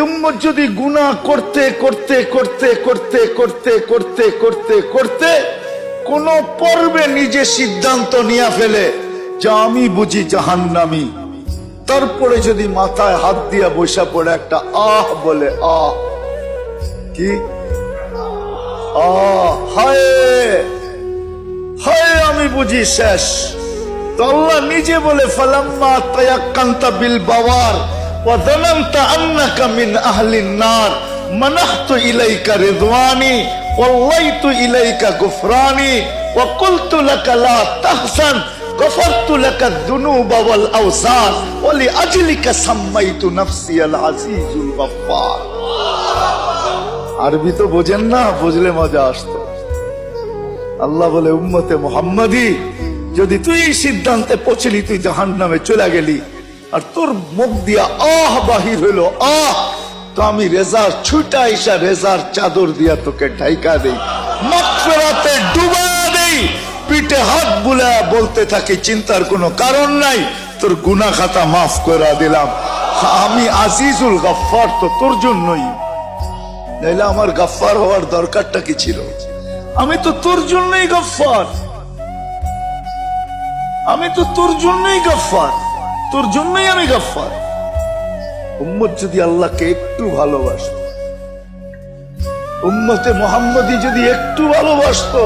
উম্মত যদি গুনাহ করতে করতে করতে করতে করতে করতে করতে করতে কোন পর্বে নিজে সিদ্ধান্ত নিয়ে ফেলে যে আমি বুঝি জাহান্নামী, তারপরে যদি মাথায় হাত দিয়া বসা পড়ে একটা আহ বলে, আহ কি হায় হায় আমি বুঝি শেষ, তো আল্লাহ নিজে বলে ফালাম্মা তায়াক্কানতা বিল বাওয়ার ওয়া যানানতা আন্নাকা মিন আহলিন নার মানাহতু ইলাইকা রিদওয়ানি ওয়াল্লাইতু ইলাইকা গুফরানি ওয়া কুলতু লাকা লা তাহসান গফারতু লাকা যুনুবা ওয়াল আওসার ওয়া লিআজলিকা সাম্মাইতু নাফসি আল আজিজুল গফফার। আরবি তো বোঝেন না, বুঝলে মজা আসতো। আল্লাহ বলে উম্মতে মুহাম্মাদি, যদি তুই সিদ্ধান্তে পৌঁছলি তুই জাহান্নামে চলে গেলি আর তোর মুখ দিয়া আহ বাহির হইল আহ, তো আমি রেজার ছুটা ইসা রেজার চাদর দিয়া তোকে ঢাইকা দেই, মাগফিরাতে ডুবা দেই, পিঠে হাত বুলায়া বলতে থাকি চিন্তার কোনো কারণ নাই, তোর গুনাহ খাতা মাফ করে দিলাম, আমি আজিজুল গফফার তো তোর জন্যই, নাইলে আমার গফফার হওয়ার দরকারটা কি ছিল? আমি তো তোর জন্যই গফফার, আমি তো তোর জন্যই গফফার, তোর জন্যই আমি গফফার। উম্মত যদি আল্লাহকে একটু ভালোবাসত, উম্মতে মুহাম্মদী যদি একটু ভালোবাসতো,